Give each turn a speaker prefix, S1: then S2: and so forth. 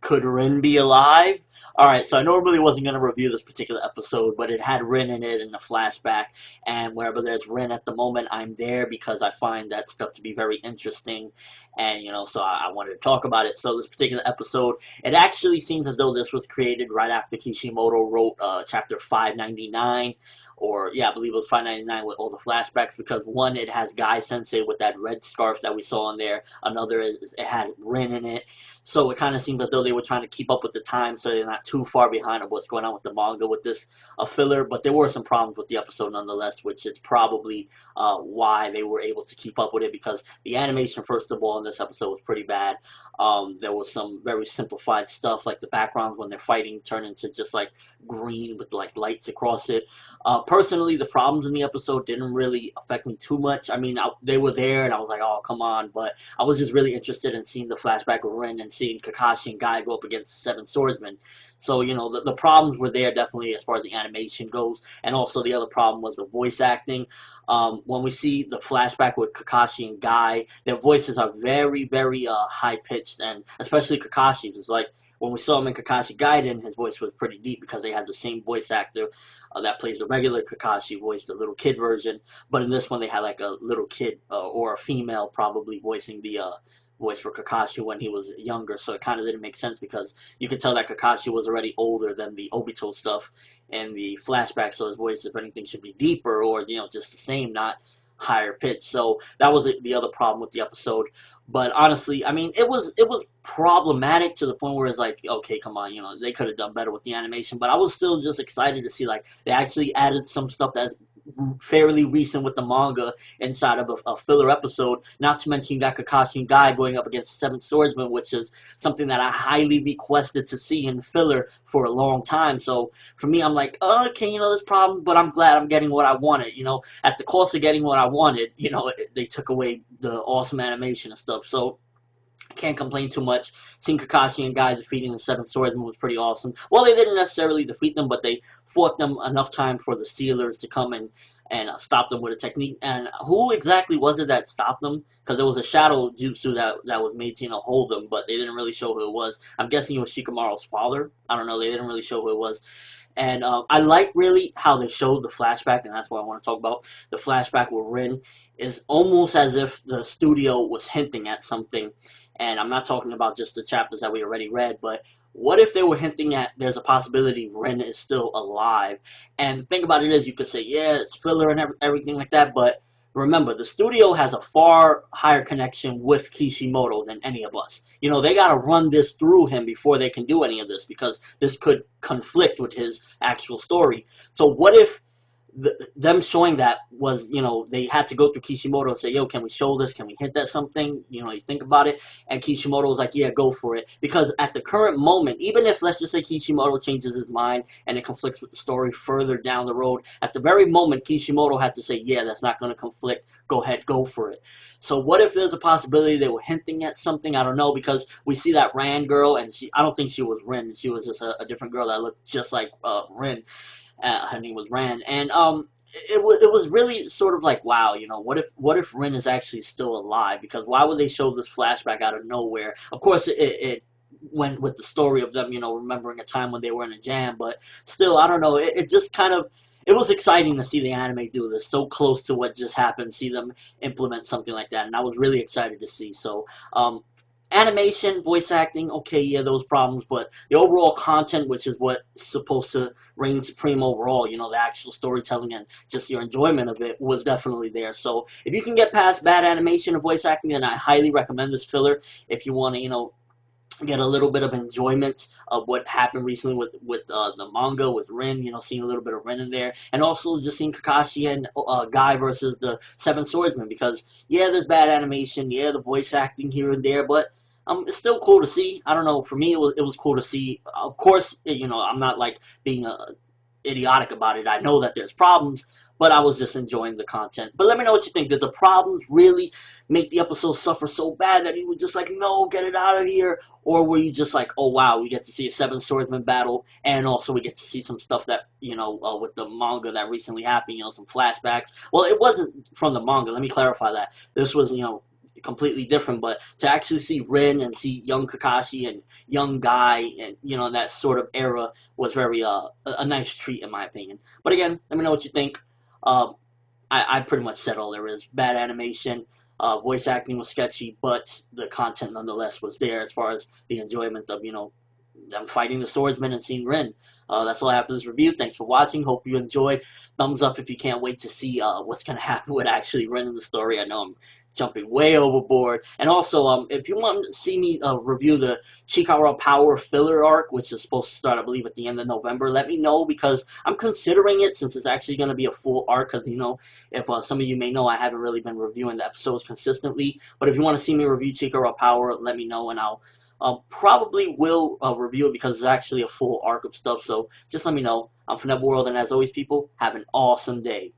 S1: Could Rin be alive? Alright, so I normally wasn't going to review this particular episode, but it had Rin in it in the flashback, and wherever there's Rin at the moment, I'm there because I find that stuff to be very interesting, and, so I wanted to talk about it. So this particular episode, it actually seems as though this was created right after Kishimoto wrote chapter 599, or yeah, I believe it was 599 with all the flashbacks, because one, it has Guy Sensei with that red scarf that we saw in there, another is it had Rin in it, so it kind of seemed as though they were trying to keep up with the time so they're not too far behind of what's going on with the manga with this filler. But there were some problems with the episode nonetheless, which is probably why they were able to keep up with it, because the animation, first of all, in this episode was pretty bad. There was some very simplified stuff, like the backgrounds when they're fighting turn into just like green with like lights across it. Personally, the problems in the episode didn't really affect me too much. I mean, they were there and I was like, oh, come on. But I was just really interested in seeing the flashback of Rin and seeing Kakashi and Guy go up against Seven Swordsmen. So, the problems were there definitely as far as the animation goes. And also the other problem was the voice acting. When we see the flashback with Kakashi and Guy, their voices are very, very high-pitched. And especially Kakashi's. It's like, when we saw him in Kakashi Gaiden, his voice was pretty deep because they had the same voice actor that plays the regular Kakashi voice, the little kid version. But in this one, they had like a little kid or a female probably voicing the voice for Kakashi when he was younger. So it kind of didn't make sense because you could tell that Kakashi was already older than the Obito stuff and the flashback. So his voice, if anything, should be deeper or, just the same, not higher pitch. So that was the other problem with the episode. But honestly, I mean, it was problematic to the point where it's like, okay, come on, they could have done better with the animation. But I was still just excited to see like they actually added some stuff that's fairly recent with the manga inside of a filler episode. Not to mention you got Kakashi and Guy going up against Seven Swordsmen, which is something that I highly requested to see in filler for a long time. So for me, I'm like, oh, okay, this problem, but I'm glad I'm getting what I wanted. At the cost of getting what I wanted, they took away the awesome animation and stuff. So I can't complain too much. Seeing Kakashi and Guy defeating the Seven Swordsmen was pretty awesome. Well, they didn't necessarily defeat them, but they fought them enough time for the Sealers to come and stop them with a technique. And who exactly was it that stopped them? Because there was a shadow jutsu that was made to hold them, but they didn't really show who it was. I'm guessing it was Shikamaru's father. I don't know. They didn't really show who it was. And I like really how they showed the flashback, and that's what I want to talk about. The flashback with Rin is almost as if the studio was hinting at something. And I'm not talking about just the chapters that we already read, but what if they were hinting at there's a possibility Rin is still alive? And the thing about it is, you could say, yeah, it's filler and everything like that, but remember, the studio has a far higher connection with Kishimoto than any of us. They got to run this through him before they can do any of this, because this could conflict with his actual story. So what if them showing that was, they had to go through Kishimoto and say, yo, can we show this? Can we hint at something? You think about it. And Kishimoto was like, yeah, go for it. Because at the current moment, even if, let's just say, Kishimoto changes his mind and it conflicts with the story further down the road, at the very moment, Kishimoto had to say, yeah, that's not going to conflict. Go ahead, go for it. So what if there's a possibility they were hinting at something? I don't know, because we see that Ran girl, and I don't think she was Rin. She was just a different girl that looked just like Rin. Her name was Ran, and it was really sort of like, wow, what if Rin is actually still alive? Because why would they show this flashback out of nowhere? Of course, it went with the story of them, remembering a time when they were in a jam, but still, I don't know. It just kind of. It was exciting to see the anime do this so close to what just happened, see them implement something like that, and I was really excited to see. So, animation, voice acting, okay, yeah, those problems, but the overall content, which is what's supposed to reign supreme overall, the actual storytelling and just your enjoyment of it was definitely there. So if you can get past bad animation and voice acting, then I highly recommend this filler if you want to, get a little bit of enjoyment of what happened recently with the manga with Rin, seeing a little bit of Rin in there, and also just seeing Kakashi and Guy versus the Seven Swordsmen, because yeah, there's bad animation, yeah, the voice acting here and there, but it's still cool to see. I don't know, for me it was cool to see. Of course, I'm not like being idiotic about it. I know that there's problems, but I was just enjoying the content. But let me know what you think. Did the problems really make the episode suffer so bad that you were just like, no, get it out of here? Or were you just like, oh wow, we get to see a Seven Swordsman battle, and also we get to see some stuff that, with the manga that recently happened, some flashbacks. Well, it wasn't from the manga, let me clarify that. This was, completely different. But to actually see Rin and see young Kakashi and young Guy and that sort of era was very a nice treat in my opinion. But again, let me know what you think. Uh, I pretty much said all there is. Bad animation, voice acting was sketchy, but the content nonetheless was there as far as the enjoyment of them fighting the swordsman and seeing Rin. That's all I have for this review. Thanks for watching. Hope you enjoyed. Thumbs up if you can't wait to see what's going to happen with actually Rin in the story. I know I'm jumping way overboard. And also, if you want to see me review the Chikara Power filler arc, which is supposed to start, I believe, at the end of November, let me know because I'm considering it since it's actually going to be a full arc. Because, if some of you may know, I haven't really been reviewing the episodes consistently. But if you want to see me review Chikara Power, let me know and I'll probably will review it because it's actually a full arc of stuff. So just let me know. I'm from Networld, and as always, people, have an awesome day.